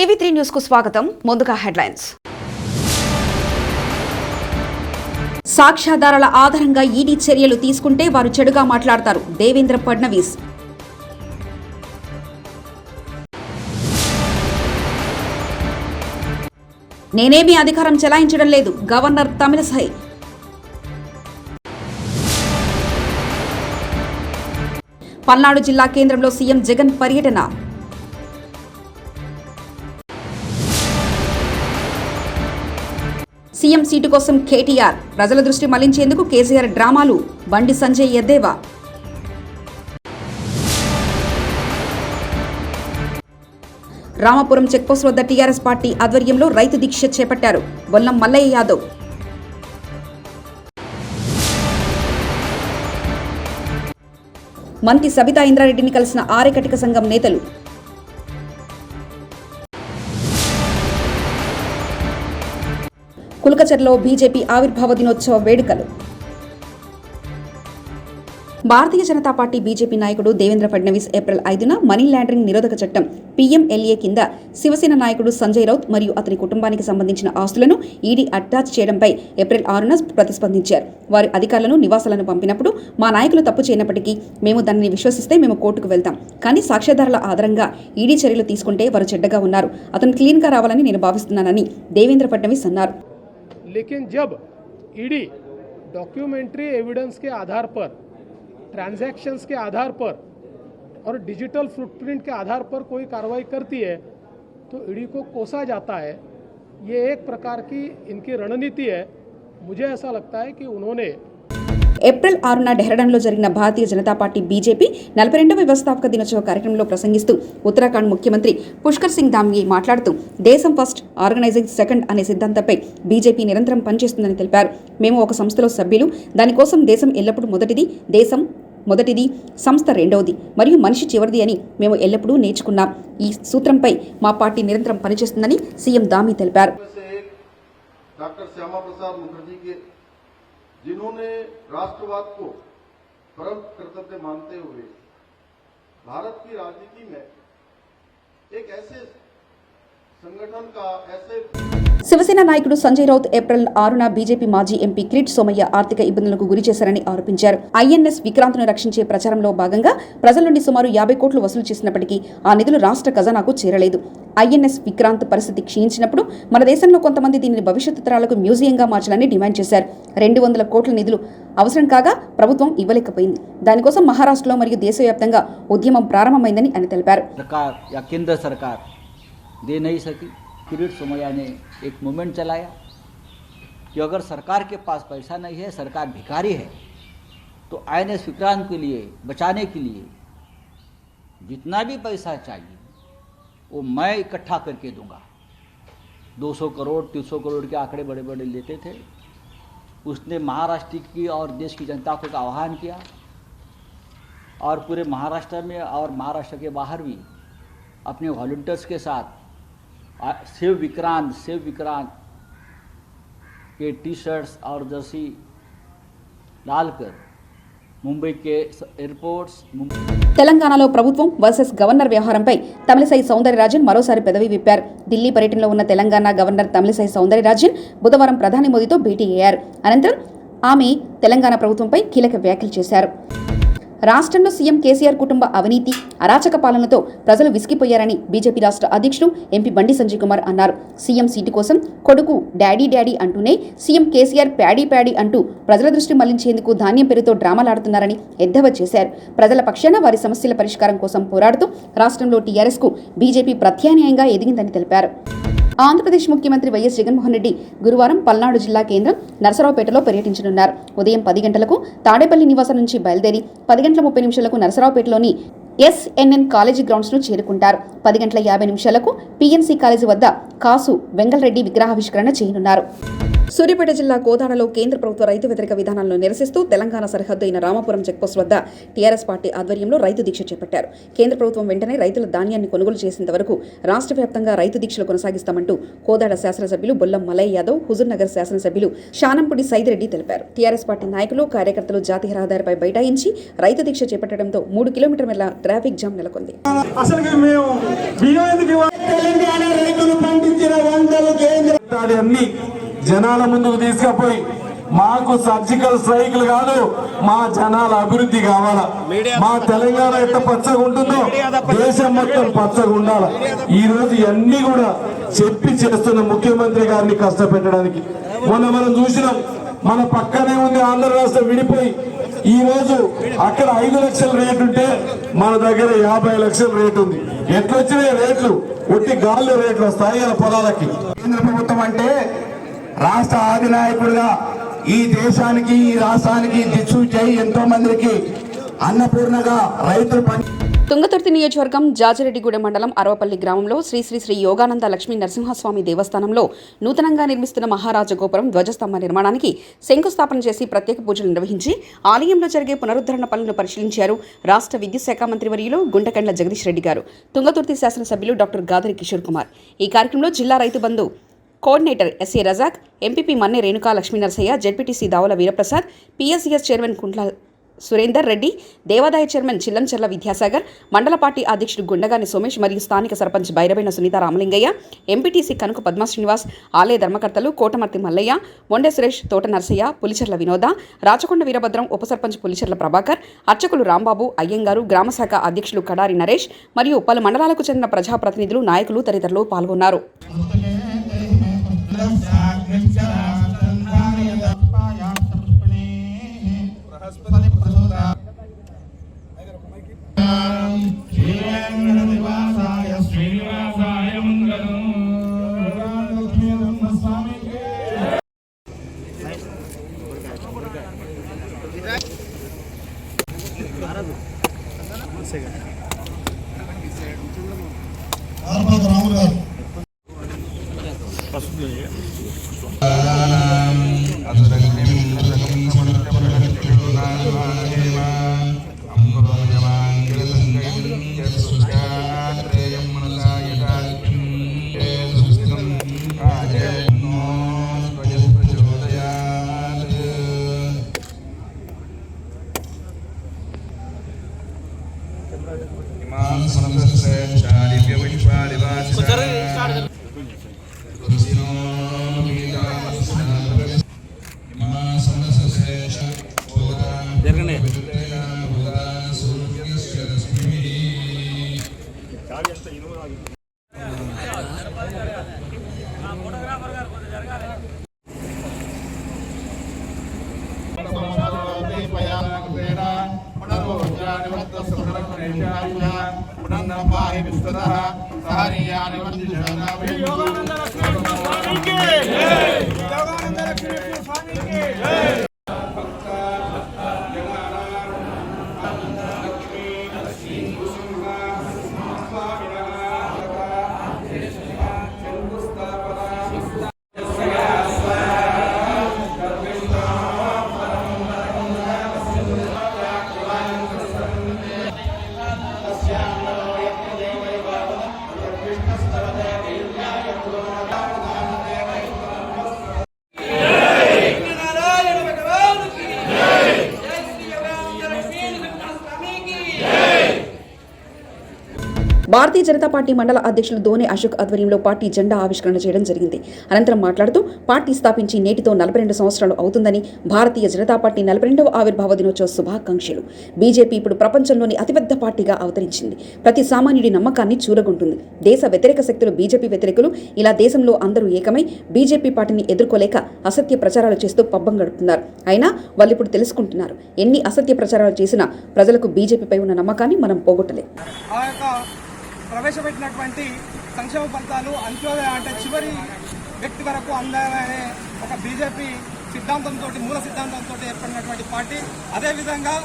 టీవీ3 news కు స్వాగతం. ముందుగా హెడ్లైన్స్. సాక్ష్యాధారాల ఆధారంగా ఈడీ చర్యలు తీసుకుంటే వారు చెడుగా మాట్లాడతారు. దేవేంద్ర ఫడ్నవీస్. నేనేమీ అధికారం చెలాయించడం లేదు. గవర్నర్ తమిళసై. పల్నాడు జిల్లా కేంద్రంలో సీఎం జగన్ పర్యటన. సీఎం సీటు కోసం కేటీఆర్. ప్రజల దృష్టి మళ్లించేందుకు కేసీఆర్ డ్రామాలు. బండి సంజయ్ ఎద్దేవా. రామాపురం చెక్పోస్ట్ వద్ద టీఆర్ఎస్ పార్టీ ఆధ్వర్యంలో రైతు దీక్ష చేపట్టారు. బొల్లం మల్లయ్య యాదవ్. మంత్రి సబితా ఇంద్రారెడ్డిని కలిసిన ఆర్యకటిక సంఘం నేతలు. కుల్కచర్లో బీజేపీ ఆవిర్భావ దినోత్సవ వేడుకలు. భారతీయ జనతా పార్టీ బీజేపీ నాయకుడు దేవేంద్ర ఫడ్నవీస్ ఏప్రిల్ 5న మనీ లాండరింగ్ నిరోధక చట్టం పీఎంఎల్ఏ కింద శివసేన నాయకుడు సంజయ్ రౌత్ మరియు అతని కుటుంబానికి సంబంధించిన ఆస్తులను ఈడీ అటాచ్ చేయడంపై ఏప్రిల్ 6న ప్రతిస్పందించారు. వారి అధికారులను నివాసాలను పంపినప్పుడు మా నాయకులు తప్పు చేయనప్పటికీ మేము దానిని విశ్వసిస్తే మేము కోర్టుకు వెళ్తాం. కానీ సాక్ష్యాధారాల ఆధారంగా ఈడీ చర్యలు తీసుకుంటే వారు చెడ్డగా ఉన్నారు. అతను క్లీన్గా రావాలని నేను భావిస్తున్నానని దేవేంద్ర ఫడ్నవీస్ అన్నారు. लेकिन जब ईडी डॉक्यूमेंट्री एविडेंस के आधार पर, ट्रांजैक्शंस के आधार पर और डिजिटल फुटप्रिंट के आधार पर कोई कार्रवाई करती है तो ईडी को कोसा जाता है. ये एक प्रकार की इनकी रणनीति है. मुझे ऐसा लगता है कि उन्होंने ఏప్రిల్ 6న డెహ్రాడూన్లో జరిగిన భారతీయ జనతా పార్టీ బీజేపీ 42వ వ్యవస్థాపక దినోత్సవ కార్యక్రమంలో ప్రసంగిస్తూ ఉత్తరాఖండ్ ముఖ్యమంత్రి పుష్కర్ సింగ్ ధామీ మాట్లాడుతూ దేశం ఫస్ట్, ఆర్గనైజింగ్ సెకండ్ అనే సిద్ధాంతంపై బీజేపీ నిరంతరం పనిచేస్తుందని తెలిపారు. మేము ఒక సంస్థలో సభ్యులు. దానికోసం దేశం ఎల్లప్పుడూ మొదటిది, దేశం మొదటిది, సంస్థ రెండవది మరియు మనిషి చివరిది అని మేము ఎల్లప్పుడూ నేర్చుకున్నాం. ఈ సూత్రంపై మా పార్టీ నిరంతరం పనిచేస్తుందని సీఎం ధామీ తెలిపారు. जिन्होंने राष्ट्रवाद को परम कर्तव्य मानते हुए भारत की राजनीति में एक ऐसे संगठन का ऐसे శివసేన నాయకుడు సంజయ్ రౌత్ ఏప్రిల్ 6న బీజేపీ మాజీ ఎంపీ కిరీట్ సోమయ్య ఆర్థిక ఇబ్బందులకు గురి చేశారని ఆరోపించారు. ఐఎన్ఎస్ విక్రాంత్ను రక్షించే ప్రచారంలో భాగంగా ప్రజల నుండి సుమారు 50 కోట్లు వసూలు చేసినప్పటికీ ఆ నిధులు రాష్ట్ర ఖజానాకు చేరలేదు. ఐఎన్ఎస్ విక్రాంత్ పరిస్థితి క్షీణించినప్పుడు మన దేశంలో కొంతమంది దీనిని భవిష్యత్తు తరాలకు మ్యూజియంగా మార్చాలని డిమాండ్ చేశారు. 200 కోట్ల నిధులు అవసరం కాగా ప్రభుత్వం ఇవ్వలేకపోయింది. దానికోసం మహారాష్ట్రలో మరియు దేశవ్యాప్తంగా ఉద్యమం ప్రారంభమైందని అని తెలిపారు. కేంద్ర సర్కార్ దే నహీ సకి. किरीट सोमैया ने एक मूवमेंट चलाया कि अगर सरकार के पास पैसा नहीं है, सरकार भिखारी है, तो आईएनएस विक्रांत के लिए बचाने के लिए जितना भी पैसा चाहिए वो मैं इकट्ठा करके दूंगा. 200 करोड़ 300 करोड़ के आंकड़े बड़े बड़े लेते थे. उसने महाराष्ट्र की और देश की जनता को आह्वान किया और पूरे महाराष्ट्र में और महाराष्ट्र के बाहर भी अपने वॉलंटियर्स के साथ सेव विक्रांत के टी शर्ट्स और जर्सी डालकर ముంబై के एयरपोर्ट्स. తెలంగాణలో ప్రభుత్వం వర్సెస్ గవర్నర్ వ్యవహారంపై తమిళసై సౌందరరాజన్ మరోసారి పెదవి విప్పారు. ఢిల్లీ పర్యటనలో ఉన్న తెలంగాణ గవర్నర్ తమిళసై సౌందరరాజన్ బుధవారం ప్రధాని మోదీతో భేటీ అయ్యారు. అనంతరం ఆమె తెలంగాణ ప్రభుత్వంపై కీలక వ్యాఖ్యలు చేశారు. రాష్ట్రంలో సీఎం కేసీఆర్ కుటుంబ అవినీతి, అరాచక పాలనతో ప్రజలు విసిగిపోయారని బీజేపీ రాష్ట్ర అధ్యక్షుడు ఎంపీ బండి సంజయ్ కుమార్ అన్నారు. సీఎం సీటు కోసం కొడుకు డాడీ డాడీ అంటూనే సీఎం కేసీఆర్ ప్యాడీ ప్యాడీ అంటూ ప్రజల దృష్టి మళ్లించేందుకు ధాన్యం పేరుతో డ్రామాలాడుతున్నారని ఎద్దేవా చేశారు. ప్రజల పక్షాన వారి సమస్యల పరిష్కారం కోసం పోరాడుతూ రాష్ట్రంలో టీఆర్ఎస్కు బీజేపీ ప్రత్యామ్నాయంగా ఎదిగిందని తెలిపారు. ఆంధ్రప్రదేశ్ ముఖ్యమంత్రి వైఎస్ జగన్మోహన్ రెడ్డి గురువారం పల్నాడు జిల్లా కేంద్రం నరసరావుపేటలో పర్యటించనున్నారు. ఉదయం 10 గంటలకు తాడేపల్లి నివాసం నుంచి బయలుదేరి 10:30 నరసరావుపేటలోని ఎస్ఎన్ఎన్ కాలేజీ గ్రౌండ్స్ ను చేరుకుంటారు. 10:50 పీఎన్సీ కాలేజీ వద్ద కాసు వెంగళరెడ్డి విగ్రహావిష్కరణ చేయనున్నారు. సూర్యాపేట జిల్లా కోదాడలో కేంద్ర ప్రభుత్వ రైతు వ్యతిరేక విధానాలను నిరసిస్తూ తెలంగాణ సరిహద్దు అయిన రామాపురం చెక్పోస్ట్ వద్ద టీఆర్ఎస్ పార్టీ ఆధ్వర్యంలో రైతు దీక్ష చేపట్టారు. కేంద్ర ప్రభుత్వం వెంటనే రైతుల ధాన్యాన్ని కొనుగోలు చేసేంత వరకు రాష్ట్ర వ్యాప్తంగా రైతు దీక్షలు కొనసాగిస్తామంటూ కోదాడ శాసనసభ్యులు బొల్లం మల్లయ్య యాదవ్, హుజూర్ నగర్ శాసనసభ్యులు షానంపూడి సైదిరెడ్డి తెలిపారు. టీఆర్ఎస్ పార్టీ నాయకులు, కార్యకర్తలు జాతీయ రహదారిపై బైఠాయించి రైతు దీక్ష చేపట్టడంతో 3 కిలోమీటర్ల మేర ట్రాఫిక్ జామ్ నెలకొంది. గారి అన్ని జనాల ముందుకు తీసుకుపోయి మాకు సర్జికల్ స్ట్రైక్లు కాదు, మా జనాల అభివృద్ధి కావాలా, మా తెలంగాణ ఎంత పచ్చగా ఉంటుందో దేశం మొత్తం పచ్చగా ఉండాలా. ఈ రోజు ఇవన్నీ కూడా చెప్పి చేస్తున్న ముఖ్యమంత్రి గారిని కష్టపెట్టడానికి. మొన్న మనం చూసినాం, మన పక్కనే ఉంది ఆంధ్ర రాష్ట్రం విడిపోయి ఈ రోజు అక్కడ 5 లక్షల రేటు ఉంటే మన దగ్గర 50 లక్షల రేటు ఉంది. ఎట్లొచ్చినాయి రేట్లు? ఒట్టి గాలి రేట్లు వస్తాయి ఆ పొలాలకి. కేంద్ర ప్రభుత్వం అంటే రాష్ట్ర అధినాయకుడిగా ఈ దేశానికి ఈ రాష్ట్రానికి దిక్సూచి ఎంతో మందికి అన్నపూర్ణగా రైతులు తుంగతుర్తి నియోజకవర్గం జాజిరెడ్డిగూడెం మండలం అరవపల్లి గ్రామంలో శ్రీ శ్రీ శ్రీ యోగానంద లక్ష్మీ నరసింహస్వామి దేవస్థానంలో నూతనంగా నిర్మిస్తున్న మహారాజ గోపురం ధ్వజస్తంభ నిర్మాణానికి శంకుస్థాపన చేసి ప్రత్యేక పూజలు నిర్వహించి ఆలయంలో జరిగే పునరుద్ధరణ పనులను పరిశీలించారు రాష్ట్ర విద్యుత్ శాఖ మంత్రి వర్యులు గుంటకండ్ల జగదీష్ రెడ్డి గారు. తుంగతుర్తి శాసనసభ్యులు డాక్టర్ గాదరి కిషోర్ కుమార్. ఈ కార్యక్రమంలో జిల్లా Rythu Bandhu coordinator S A Razak, MPP Manne Renuka Lakshmi Narasaiah, ZPTC Davula Veeraprasad, PSCS chairman Kuntla Surender Reddy, దేవాదాయ చైర్మన్ చిల్లంచెర్ల విద్యాసాగర్, మండల పార్టీ అధ్యక్షుడు గుండగాని సోమేష్ మరియు స్థానిక సర్పంచ్ బైరబైన సునీత రామలింగయ్య, ఎంపీటీసీ కనుక పద్మా శ్రీనివాస్, ఆలయ ధర్మకర్తలు కోటమర్తి మల్లయ్య, మొండె సురేష్, తోట నరసయ్య, పులిచెర్ల వినోద, రాచకొండ వీరభద్రం, ఉప సర్పంచ్ పులిచెర్ల ప్రభాకర్, అర్చకులు రాంబాబు, అయ్యంగారు, గ్రామశాఖ అధ్యక్షులు కడారి నరేష్ మరియు పలు మండలాలకు చెందిన ప్రజాప్రతినిధులు, నాయకులు తదితరులు పాల్గొన్నారు. భారతీయ జనతా పార్టీ మండల అధ్యక్షులు ధోని అశోక్ ఆధ్వర్యంలో పార్టీ జెండా ఆవిష్కరణ చేయడం జరిగింది. అనంతరం మాట్లాడుతూ పార్టీ స్థాపించి నేటితో 42 సంవత్సరాలు అవుతుందని, భారతీయ జనతా పార్టీ 42వ ఆవిర్భావ దినోత్సవ శుభాకాంక్షలు. బీజేపీ ఇప్పుడు ప్రపంచంలోని అతిపెద్ద పార్టీగా అవతరించింది. ప్రతి సామాన్యుడి నమ్మకాన్ని చూరగొంటుంది. దేశ వ్యతిరేక శక్తులు, బీజేపీ వ్యతిరేకులు ఇలా దేశంలో అందరూ ఏకమై బీజేపీ పార్టీని ఎదుర్కోలేక అసత్య ప్రచారాలు చేస్తూ పబ్బం గడుపుతున్నారు. అయినా వాళ్ళు ఇప్పుడు తెలుసుకుంటున్నారు, ఎన్ని అసత్య ప్రచారాలు చేసినా ప్రజలకు బీజేపీపై ఉన్న నమ్మకాన్ని మనం పోగొట్టలేం. ప్రవేశపెట్టినటువంటి సంక్షేమ ఫలితాలు అంత్యోదయ అంటే చివరి వ్యక్తి వరకు అందాలనే ఒక బీజేపీ సిద్ధాంతంతో, మూల సిద్ధాంతంతో ఏర్పడినటువంటి పార్టీ. అదేవిధంగా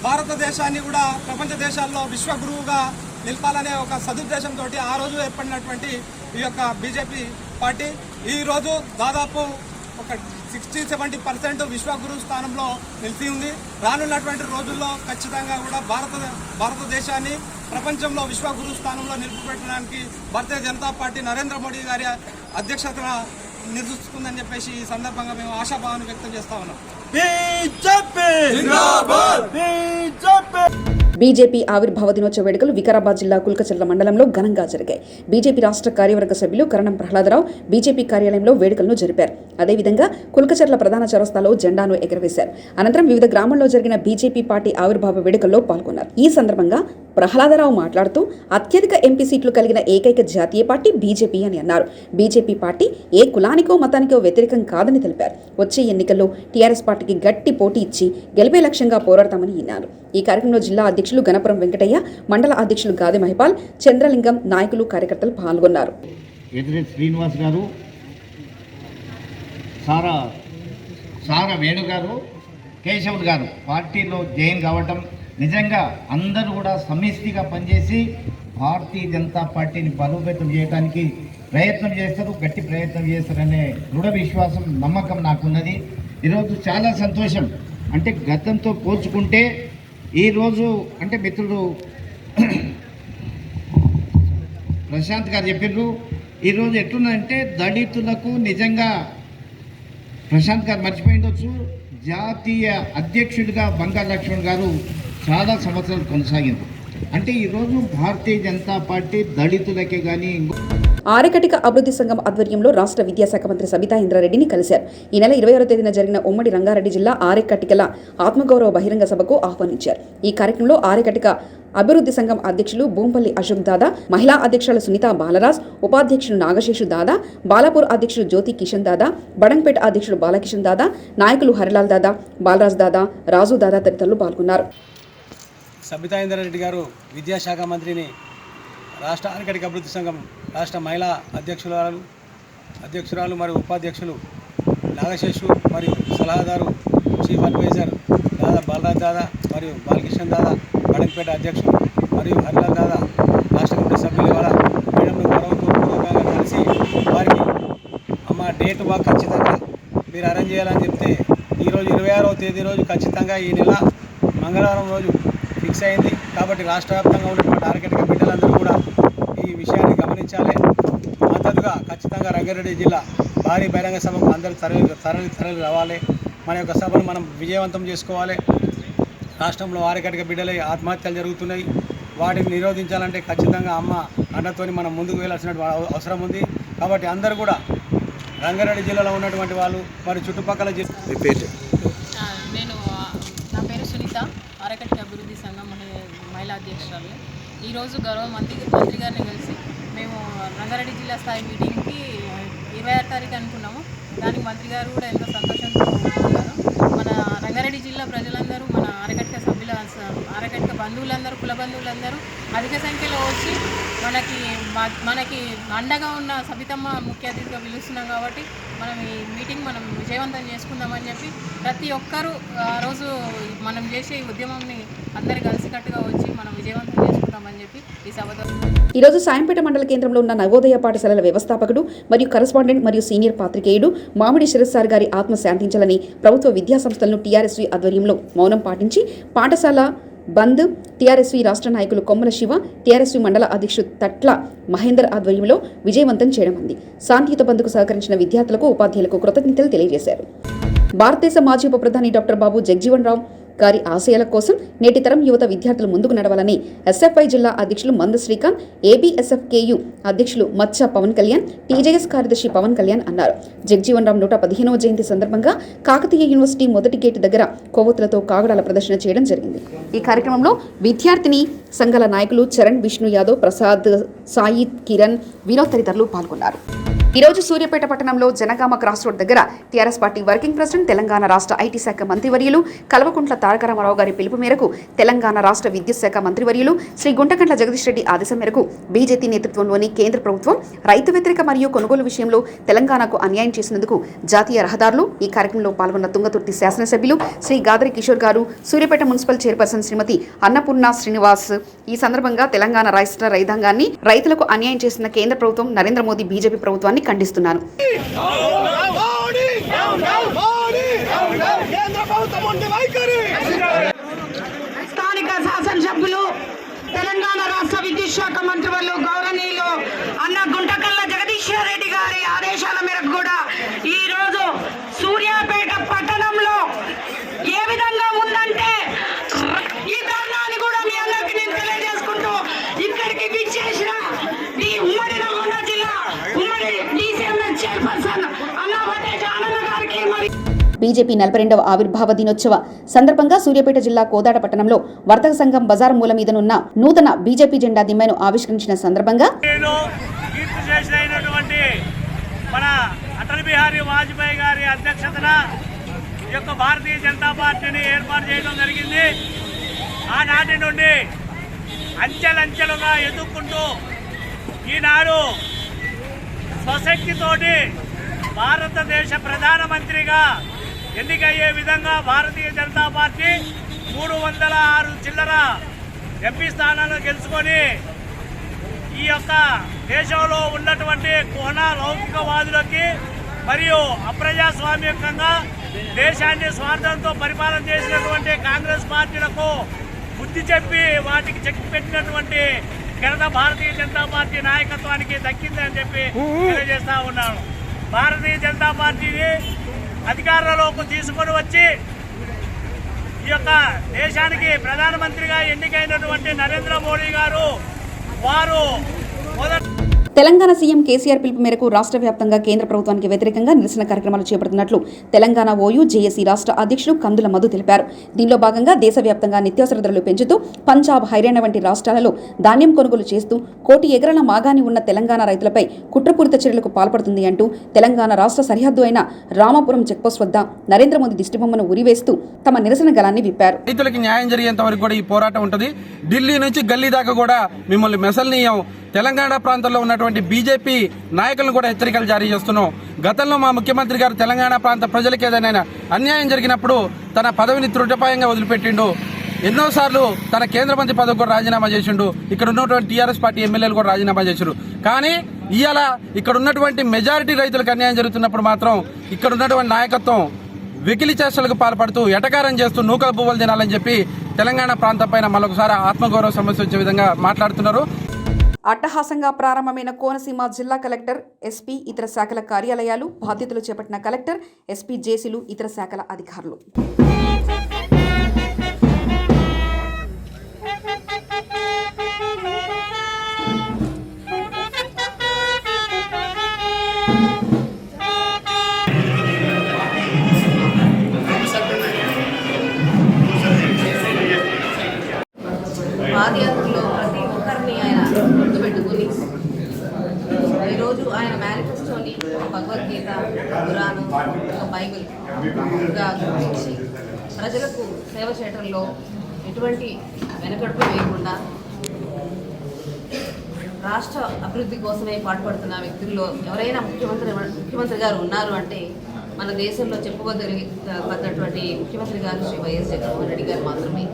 భారతదేశాన్ని కూడా ప్రపంచ దేశాల్లో విశ్వగురువుగా నిలపాలనే ఒక సదుద్దేశంతో ఆ రోజు ఏర్పడినటువంటి ఈ యొక్క బీజేపీ పార్టీ ఈరోజు దాదాపు ఒక 60-70% విశ్వగురు స్థానంలో నిలిచి ఉంది. రానున్నటువంటి రోజుల్లో ఖచ్చితంగా కూడా భారతదేశాన్ని ప్రపంచంలో విశ్వగురు స్థానంలో నిలిపిపెట్టడానికి భారతీయ జనతా పార్టీ నరేంద్ర మోడీ గారి అధ్యక్షతన నిలుస్తుందని చెప్పేసి ఈ సందర్భంగా మేము ఆశాభావాన్ని వ్యక్తం చేస్తా ఉన్నాం. బీజేపీ ఆవిర్భావ దినోత్సవ వేడుకలు వికారాబాద్ జిల్లా కుల్కచర్ల మండలంలో ఘనంగా జరిగాయి. బీజేపీ రాష్ట్ర కార్యవర్గ సభ్యులు కరణం ప్రహ్లాదరావు బీజేపీ కార్యాలయంలో వేడుకలను జరిపారు. అదేవిధంగా కుల్కచర్ల ప్రధాన చౌరస్తాలో జెండాను ఎగురవేశారు. అనంతరం వివిధ గ్రామాల్లో జరిగిన బీజేపీ పార్టీ ఆవిర్భావ వేడుకల్లో పాల్గొన్నారు. ఈ సందర్భంగా ప్రహ్లాదరావు మాట్లాడుతూ అత్యధిక ఎంపీ సీట్లు కలిగిన ఏకైక జాతీయ పార్టీ బీజేపీ అని అన్నారు. బీజేపీ పార్టీ ఏ కులానికో మతానికో వ్యతిరేకం కాదని తెలిపారు. వచ్చే ఎన్నికల్లో టీఆర్ఎస్ పార్టీకి గట్టి పోటీ ఇచ్చి గెలిపే లక్ష్యంగా పోరాడతామని అన్నారు. ఈ కార్యక్రమంలో జిల్లా అధ్యక్షులు గణపురం వెంకటయ్య, మండల అధ్యక్షులు గాది మహిపాల్, చంద్రలింగం, నాయకులు, కార్యకర్తలు పాల్గొన్నారు. శ్రీనివాస్ గారు, సారా వేణు గారు, కేశవుడు గారు పార్టీలో జాయిన్ కావటం, నిజంగా అందరూ కూడా సమిష్టిగా పనిచేసి భారతీయ జనతా పార్టీని బలోపేతం చేయడానికి ప్రయత్నం చేస్తారు, గట్టి ప్రయత్నం చేస్తారనే దృఢ విశ్వాసం, నమ్మకం నాకున్నది. ఈరోజు చాలా సంతోషం. అంటే గతంతో పోల్చుకుంటే ఈరోజు అంటే మిత్రుడు ప్రశాంత్ గారు చెప్పారు, ఈరోజు ఎట్లుందంటే దళితులకు నిజంగా ప్రశాంత్ గారు మర్చిపోయిండొచ్చు, జాతీయ అధ్యక్షుడిగా బంగారు లక్ష్మణ్ గారు చాలా సంవత్సరాలు కొనసాగింది. అంటే ఈరోజు భారతీయ జనతా పార్టీ దళితులకే కానీ ఆరకటిక అభివృద్ధి సంఘం ఆధ్వర్యంలో రాష్ట్ర విద్యాశాఖ మంత్రి సబితా ఇంద్రారెడ్డిని కలిశారు. ఈ నెల 26వ తేదీన జరిగిన ఉమ్మడి రంగారెడ్డి జిల్లా ఆరకటికల ఆత్మగౌరవ బహిరంగ సభకు ఆహ్వానించారు. ఈ కార్యక్రమంలో ఆరకటిక అభివృద్ధి సంఘం అధ్యక్షులు బూంపల్లి అశోక్ దాదా, మహిళా అధ్యక్షులు సునీత బాలరాజ్, ఉపాధ్యక్షులు నాగశేషు దాదా, బాలాపూర్ అధ్యక్షుడు జ్యోతి కిషన్ దాదా, బడంపేట అధ్యక్షుడు బాలకిషన్ దాదా, నాయకులు హరిలాల్ దాదా, బాలరాజ్ దాదా, రాజు దాదా తదితరులు పాల్గొన్నారు. సబితా ఇంద్రారెడ్డి గారు విద్యాశాఖ మంత్రిని రాష్ట్ర ఆర్కిటెక్ట్ అభివృద్ధి సంఘం రాష్ట్ర మహిళా అధ్యక్షురాలు మరియు ఉపాధ్యక్షులు నాగశేషు మరియు సలహాదారు చీఫ్ అడ్వైజర్ దాదా బాలరాజ్ దాదా మరియు బాలకృష్ణ దాదా, బడంపేట అధ్యక్షుడు మరియు హరిలాల్ దాదా, రాష్ట్ర కమిటీ సభ్యులు ఇవాళ మేడంను గౌరవపూర్వకంగా కలిసి వారికి అమ్మ డేట్ మాకు ఖచ్చితంగా మీరు అరేంజ్ చేయాలని చెప్తే ఈరోజు 26వ తేదీ రోజు ఖచ్చితంగా ఈ నెల మంగళవారం రోజు ఫిక్స్ అయింది. కాబట్టి రాష్ట్ర వ్యాప్తంగా ఉన్నటువంటి ఆర్కిటెక్ట్ బిడ్డలందరూ కూడా ఈ విషయాన్ని గమనించాలి. మద్దతుగా ఖచ్చితంగా రంగారెడ్డి జిల్లా భారీ బహిరంగ సభకు అందరూ తరలి రావాలి. మన యొక్క సభను మనం విజయవంతం చేసుకోవాలి. రాష్ట్రంలో ఆర్కిటెక్ట్ బిడ్డలై ఆత్మహత్యలు జరుగుతున్నాయి. వాటిని నిరోధించాలంటే ఖచ్చితంగా అమ్మ అండతోని మనం ముందుకు వెళ్ళాల్సిన అవసరం ఉంది. కాబట్టి అందరూ కూడా రంగారెడ్డి జిల్లాలో ఉన్నటువంటి వాళ్ళు మరి చుట్టుపక్కల నేను నా పేరు సునీత, ఆరకట్ట అభివృద్ధి సంఘం మహిళా అధ్యక్షురాలు. ఈరోజు గౌరవ మంత్రి గారిని కలిసి మేము రంగారెడ్డి జిల్లా స్థాయి మీటింగ్కి 26వ తారీఖు అనుకున్నాము. దానికి మంత్రి గారు కూడా ఎంతో సంతోషంతో ఉన్నారు. మన రంగారెడ్డి జిల్లా ప్రజలందరూ, మన ఆరకట్ట సభ్యుల, ఆరకట్ట బంధువులందరూ, కుల బంధువులందరూ అధిక సంఖ్యలో వచ్చి మనకి అండగా ఉన్న సబితమ్మ ముఖ్య అతిథిగా పిలుస్తున్నాం. కాబట్టి మనం ఈ మీటింగ్ మనం విజయవంతం చేసుకుందామని చెప్పి ప్రతి ఒక్కరూ ఆ రోజు మనం చేసే ఉద్యమంని అందరు కలిసికట్టుగా వచ్చి మనం విజయవంతం చేసుకుందామని చెప్పి ఈ సభతో ఈరోజు సాయంపేట మండల కేంద్రంలో ఉన్న నవోదయ పాఠశాలల వ్యవస్థాపకుడు మరియు కరస్పాండెంట్ మరియు సీనియర్ పాత్రికేయుడు మామిడి శరత్సార్ గారి ఆత్మ శాంతించాలని ప్రభుత్వ విద్యా సంస్థలను టీఆర్ఎస్వి ఆధ్వర్యంలో మౌనం పాటించి పాఠశాల బంద్ టీఆర్ఎస్వి రాష్ట్ర నాయకులు కొమ్మల శివ, టీఆర్ఎస్వి మండల అధ్యక్షుడు తట్ల మహేందర్ ఆధ్వర్యంలో విజయవంతం చేయడం అంది. శాంతియుత బంద్కు సహకరించిన విద్యార్థులకు, ఉపాధ్యాయులకు కృతజ్ఞతలు తెలియజేశారు. భారతదేశ మాజీ ఉప ప్రధాని డాక్టర్ బాబు జగ్జీవన్ రామ్ గారి ఆశయాల కోసం నేటి తరం యువత విద్యార్థులు ముందుకు నడవాలని ఎస్ఎఫ్ఐ జిల్లా అధ్యక్షులు మంద శ్రీకాంత్, ఏబీఎస్ఎఫ్కేయు అధ్యక్షులు మచ్చ పవన్ కళ్యాణ్, టీజేఎస్ కార్యదర్శి పవన్ కళ్యాణ్ అన్నారు. జగ్జీవన్ రామ్ 115వ జయంతి సందర్భంగా కాకతీయ యూనివర్సిటీ మొదటి గేటు దగ్గర కొవ్వొత్తులతో కాగడాల ప్రదర్శన చేయడం జరిగింది. ఈ కార్యక్రమంలో విద్యార్థిని సంఘాల నాయకులు చరణ్, విష్ణు యాదవ్, ప్రసాద్, సాయి, కిరణ్, వినోద్ తదితరులు పాల్గొన్నారు. ఈరోజు సూర్యాపేట పట్టణంలో జనగామ క్రాస్ రోడ్ దగ్గర TRS party working president, Telangana రాష్ట్ర ఐటీ శాఖ మంత్రివర్యులు కల్వకుంట్ల తారక రామారావు గారి పిలుపు మేరకు తెలంగాణ రాష్ట్ర విద్యుత్ శాఖ మంత్రివర్యులు శ్రీ గుంటకండ్ల జగదీష్ రెడ్డి ఆదేశం మేరకు బీజేపీ నేతృత్వంలోని కేంద్ర ప్రభుత్వం రైతు వ్యతిరేక మరియు కొనుగోలు విషయంలో తెలంగాణకు అన్యాయం చేసినందుకు జాతీయ రహదారులు ఈ కార్యక్రమంలో పాల్గొన్న తుంగతుర్తి శాసనసభ్యులు శ్రీ గాదరి కిషోర్ గారు, సూర్యాపేట మున్సిపల్ చైర్పర్సన్ శ్రీమతి అన్నపూర్ణ శ్రీనివాస్ ఈ సందర్భంగా తెలంగాణ రాష్ట్ర రైతాంగాన్ని రైతులకు అన్యాయం చేసిన కేంద్ర ప్రభుత్వం, నరేంద్ర మోదీ బీజేపీ ప్రభుత్వాన్ని ఖండిస్తున్నాను. స్థానిక శాసనసభ్యులు, తెలంగాణ రాష్ట్ర విద్యుత్ శాఖ మంత్రివర్యులు గౌరవనీయులు అన్న గుంటకల్ల జగదీష్ రెడ్డి గారి ఆదేశాల మేరకు కూడా ఈ రోజు సూర్యాపేట పట్టణంలో ఏ విధంగా ఉందంటే ఈ ధర్నాన్ని కూడా మీ డీసీఎంఎస్ చైర్పర్సన్ అన్నా వటేజ ఆనంద గారికి మరి బీజేపీ 42వ ఆవిర్భావ దినోత్సవ సందర్భంగా సూర్యాపేట జిల్లా కోదాడ పట్టణంలో వర్తక సంఘం బజార్ మూల మీదనున్న నూతన బీజేపీ జెండా దిమ్మను ఆవిష్కరించిన సందర్భంగా మన అటల్ బిహారీ వాజ్పేయి గారి అధ్యక్షతన ఈ యొక్క భారతీయ జనతా పార్టీని ఏర్పాటు చేయడం జరిగింది. ఆనాటి నుండి అంచెలంచెలుగా ఎదుర్కొంటూ ఈనాడు స్వశక్తితోటి భారతదేశ ప్రధానమంత్రిగా ఎన్నికయ్యే విధంగా భారతీయ జనతా పార్టీ 306 చిల్లర ఎంపీ స్థానాలను గెలుచుకొని ఈ యొక్క దేశంలో ఉన్నటువంటి కోణ లౌకికవాదులకి మరియు అప్రజాస్వామ్యకంగా దేశాన్ని స్వార్థంతో పరిపాలన చేసినటువంటి కాంగ్రెస్ పార్టీలకు బుద్ధి చెప్పి వాటికి చెక్ పెట్టినటువంటి ఘనత భారతీయ జనతా పార్టీ నాయకత్వానికి దక్కిందని చెప్పి తెలియజేస్తా ఉన్నాను. భారతీయ జనతా పార్టీని అధికారంలోకి తీసుకొని వచ్చి ఈ యొక్క దేశానికి ప్రధానమంత్రిగా ఎన్నికైనటువంటి నరేంద్ర మోడీ గారు వారు తెలంగాణ సీఎం కేసీఆర్ పిలుపు మేరకు రాష్ట్ర వ్యాప్తంగా కేంద్ర ప్రభుత్వానికి వ్యతిరేకంగా నిరసన కార్యక్రమాలు చేపడుతున్నట్లు తెలంగాణ ఓయూ జేఏసీ రాష్ట్ర అధ్యక్షులు కందుల మధు తెలిపారు. దీనిలో భాగంగా దేశవ్యాప్తంగా నిత్యావసర ధరలు పెంచుతూ పంజాబ్, హర్యానా వంటి రాష్ట్రాలలో ధాన్యం కొనుగోలు చేస్తూ కోటి ఎకరాల మాగాని ఉన్న తెలంగాణ రైతులపై కుట్రపూరిత చర్యలకు పాల్పడుతుంది అంటూ తెలంగాణ రాష్ట్ర సరిహద్దు అయిన రామాపురం చెక్పోస్ట్ వద్ద నరేంద్ర మోదీ దిష్టిబొమ్మను ఉరివేస్తూ తమ నిరసన గళాన్ని విప్పారు. రైతులకి న్యాయం జరిగేంత వరకు కూడా ఈ పోరాటం ఉంటుంది. ఢిల్లీ నుంచి గల్లీ దాకా కూడా మిమ్మల్ని మెసల్నీయం. తెలంగాణ ప్రాంతంలో ఉన్నటువంటి బీజేపీ నాయకులను కూడా హెచ్చరికలు జారీ చేస్తున్నాం. గతంలో మా ముఖ్యమంత్రి గారు తెలంగాణ ప్రాంత ప్రజలకు ఏదైనా అన్యాయం జరిగినప్పుడు తన పదవిని తృటపాయంగా వదిలిపెట్టిండు. ఎన్నోసార్లు తన కేంద్ర మంత్రి పదవి కూడా రాజీనామా చేసిండు. ఇక్కడ ఉన్నటువంటి టీఆర్ఎస్ పార్టీ ఎమ్మెల్యేలు కూడా రాజీనామా చేశారు. కానీ ఇవాళ ఇక్కడ ఉన్నటువంటి మెజారిటీ రైతులకు అన్యాయం జరుగుతున్నప్పుడు మాత్రం ఇక్కడ ఉన్నటువంటి నాయకత్వం వెకిలి చేష్టలకు పాల్పడుతూ ఎటకారం చేస్తూ నూకల పువ్వులు తినాలని చెప్పి తెలంగాణ ప్రాంతం పైన మరొకసారి ఆత్మగౌరవ సమస్య వచ్చే విధంగా మాట్లాడుతున్నారు. అట్టహాసంగా ప్రారంభమైన కోనసీమ జిల్లా కలెక్టర్, ఎస్పీ, ఇతర శాఖల కార్యాలయాలు బాధ్యతలు చేపట్టిన కలెక్టర్, ఎస్పీ, జేసీలు, ఇతర శాఖల అధికారులు. పాదయాత్రలో ప్రతి ఒక్కరిని ఆయన గుర్తుపెట్టుకుని ఈరోజు ఆయన మేనిఫెస్టోని భగవద్గీత, ఖురాను, బైబిల్గా గుర్తించి ప్రజలకు సేవ చేయడంలో ఎటువంటి వెనుకడుపు వేయకుండా రాష్ట్ర అభివృద్ధి కోసమే పాటుపడుతున్న వ్యక్తుల్లో ఎవరైనా ముఖ్యమంత్రి గారు ఉన్నారు అంటే మన దేశంలో చెప్పుకోదగినటువంటి ముఖ్యమంత్రి గారు శ్రీ వైఎస్ జగన్మోహన్ రెడ్డి గారు మాత్రమే.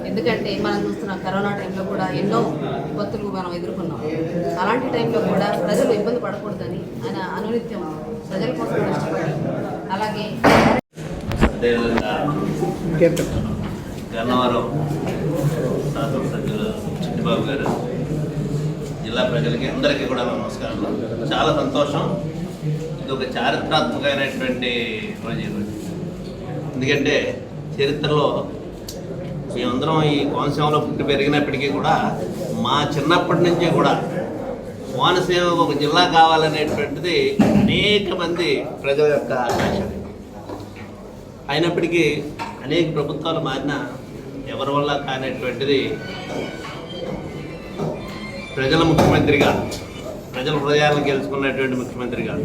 ఎందుకంటే మనం చూస్తున్న కరోనా టైంలో కూడా ఎన్నో విపత్తులు మనం ఎదుర్కొన్నాం. అలాంటి టైంలో కూడా ప్రజలు ఇబ్బంది పడకూడదని ఆయన అనునిత్యం ప్రజల కోసం కష్టపడి అలాగే గన్నవరం శాసనసభ్యులు చిట్టిబాబు గారు, జిల్లా ప్రజలకి అందరికీ కూడా నమస్కారం. చాలా సంతోషం. ఇది ఒక చారిత్రాత్మకమైనటువంటి రోజు ఈరోజు. ఎందుకంటే చరిత్రలో మేమందరం ఈ కోనసీమలో పుట్టి పెరిగినప్పటికీ కూడా మా చిన్నప్పటి నుంచి కూడా కోనసీమ ఒక జిల్లా కావాలనేటువంటిది అనేక మంది ప్రజల యొక్క ఆకాంక్ష. అయినప్పటికీ అనేక ప్రభుత్వాలు మారినా ఎవరి వల్ల కానిటువంటిది ప్రజల ముఖ్యమంత్రిగా, ప్రజల హృదయాలను గెలుచుకున్నటువంటి ముఖ్యమంత్రిగా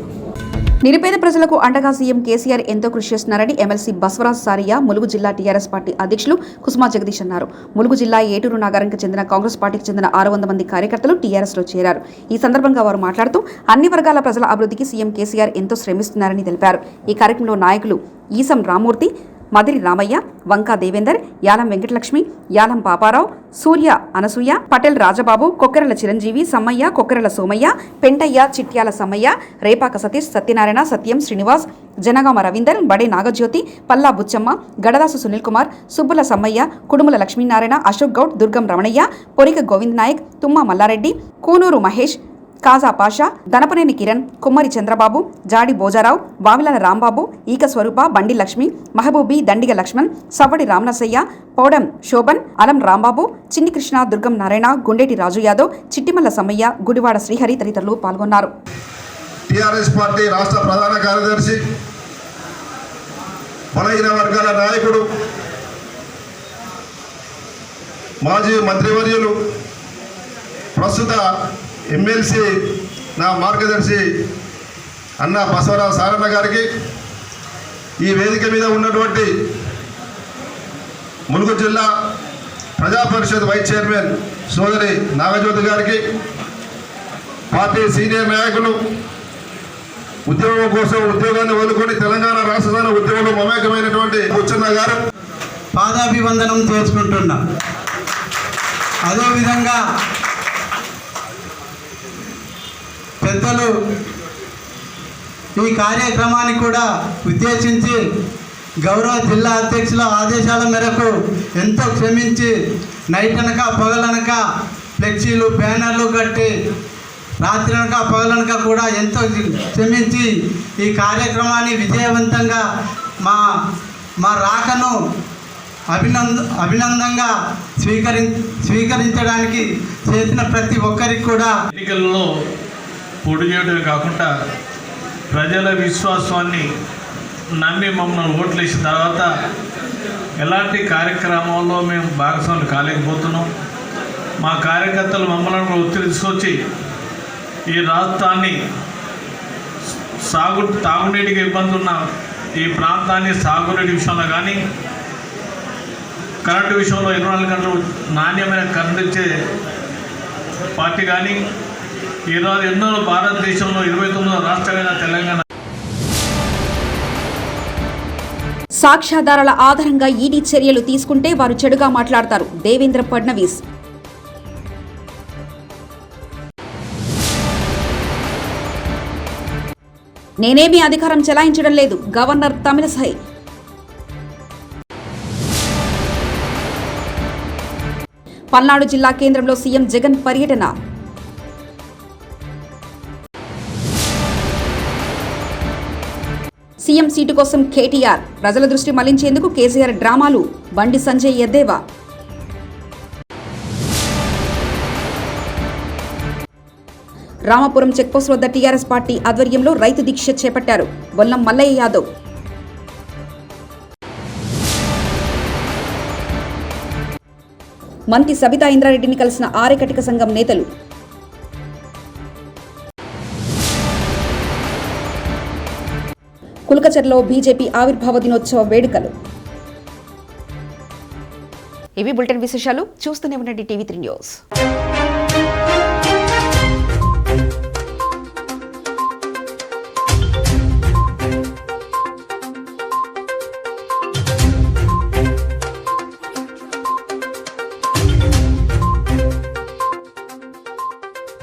నిరుపేద ప్రజలకు అండగా సీఎం కేసీఆర్ ఎంతో కృషి చేస్తున్నారని ఎమ్మెల్సీ బస్వరాజ్ సారియా ములుగు జిల్లా టీఆర్ఎస్ పార్టీ అధ్యక్షులు కుసుమా జగదీష్ అన్నారు. ములుగు జిల్లా ఏటూరు నగరానికి చెందిన కాంగ్రెస్ పార్టీకి చెందిన 600 మంది కార్యకర్తలు టీఆర్ఎస్లో చేరారు. ఈ సందర్భంగా వారు మాట్లాడుతూ అన్ని వర్గాల ప్రజల అభివృద్ధికి సీఎం కేసీఆర్ ఎంతో శ్రమిస్తున్నారని తెలిపారు. ఈ కార్యక్రమంలో నాయకులు ఈసం రామూర్తి, మదిరి రామయ్య, వంకా దేవేందర్, యాలం వెంకటలక్ష్మి, యాలం పాపారావు, సూర్య అనసూయ, పటేల్ రాజబాబు, కొక్కెరల చిరంజీవి, సమ్మయ్య, కొక్కెరల సోమయ్య, పెంటయ్య, చిట్యాల సమ్మయ్య, రేపాక సతీష్, సత్యనారాయణ, సత్యం, శ్రీనివాస్, జనగామ రవీందర్, బడే నాగజ్యోతి, పల్లా బుచ్చమ్మ, గడదాసు సునీల్ కుమార్, సుబ్బుల సమ్మయ్య, కుడుముల లక్ష్మీనారాయణ, అశోక్ గౌడ్, దుర్గం రమణయ్య, పొరిక గోవింద్ నాయక్, తుమ్మ మల్లారెడ్డి, కూనూరు మహేష్, కాజా పాషా, దనపనేని కిరణ్, కుమ్మరి చంద్రబాబు, జాడి బోజారావు, వావిలాల రాంబాబు, ఈక స్వరూప, బండి లక్ష్మి, మహబూబి, దండిగ లక్ష్మణ్, సవ్వడి రామనసయ్య, పౌడం శోభన్, అలం రాంబాబు, చిన్ని కృష్ణ, దుర్గం నారాయణ, గుండేటి రాజు యాదవ్, చిట్టిమల్ల సమ్మయ్య, గుడివాడ శ్రీహరి తదితరులు పాల్గొన్నారు. టిఆర్ఎస్ పార్టీ రాష్ట్ర ప్రధాన కార్యదర్శి, బలహీన వర్గాల నాయకుడు, మాజీ మంత్రివర్యులు, ప్రస్తుత ఎమ్మెల్సీ నా మార్గదర్శి అన్న బసవరాజు సారన్న గారికి, ఈ వేదిక మీద ఉన్నటువంటి ములుగు జిల్లా ప్రజా పరిషత్ వైస్ చైర్మన్ సోదరి నాగజ్యోతి గారికి, పార్టీ సీనియర్ నాయకులు, ఉద్యోగం కోసం ఉద్యోగాన్ని వదులుకొని తెలంగాణ రాష్ట్ర ఉద్యోగంలో మమేకమైనటువంటి బుచ్చన్న గారు పాదాభివందనం చేసుకుంటున్నా. అదేవిధంగా పెద్దలు ఈ కార్యక్రమాన్ని కూడా ఉద్దేశించి గౌరవ జిల్లా అధ్యక్షుల ఆదేశాల మేరకు ఎంతో శ్రమించి నైట్ అనక పగలనక ఫ్లెక్సీలు బ్యానర్లు కట్టి రాత్రి అనక పగలనక కూడా ఎంతో శ్రమించి ఈ కార్యక్రమాన్ని విజయవంతంగా మా రాకను అభినందంగా స్వీకరించడానికి చేసిన ప్రతి ఒక్కరికి కూడా ఎన్నికల్లో పోటీ చేయడమే కాకుండా ప్రజల విశ్వాసాన్ని నమ్మి మమ్మల్ని ఓట్లు వేసిన తర్వాత ఎలాంటి కార్యక్రమంలో మేము భాగస్వాములు కాలేకపోతున్నాం. మా కార్యకర్తలు మమ్మల్ని ఒత్తిడి తీసుకొచ్చి ఈ రాష్ట్రాన్ని తాగునీటికి ఇబ్బంది ఉన్న ఈ ప్రాంతాన్ని సాగునీటి విషయంలో కానీ కరెంటు విషయంలో 24 గంటలు నాణ్యమైన కరెంటు ఇచ్చే పార్టీ కానీ ఈరోజు ఎన్నో భారతదేశంలో 29వ రాష్ట్రమైన తెలంగాణ సాక్ష్యాధారాల ఆధారంగా ఈడీ చర్యలు తీసుకుంటే వారు చెడుగా మాట్లాడతారు. దేవేంద్ర ఫడ్నవీస్. నేనేమీ అధికారం చెలాయించడం లేదు. గవర్నర్ తమిళసై. పల్నాడు జిల్లా కేంద్రంలో సీఎం జగన్ పర్యటన. సీఎం సీటు కోసం కేటీఆర్. ప్రజల దృష్టి మళ్లించేందుకు కేసీఆర్ డ్రామాలు. బండి సంజయ్ ఎద్దేవా. రామాపురం చెక్పోస్ట్ వద్ద టీఆర్ఎస్ పార్టీ ఆధ్వర్యంలో రైతు దీక్ష చేపట్టారు. బొల్లం మల్లయ్య యాదవ్. మంత్రి సబితా ఇంద్రారెడ్డిని కలిసిన ఆర్యకటిక సంఘం నేతలు. కుల్కచర్లో బీజేపీ ఆవిర్భావ దినోత్సవ వేడుకలు. ఇవి బులెటిన్ విశేషాలు. చూస్తూనే ఉండండి టీవీ 3 న్యూస్.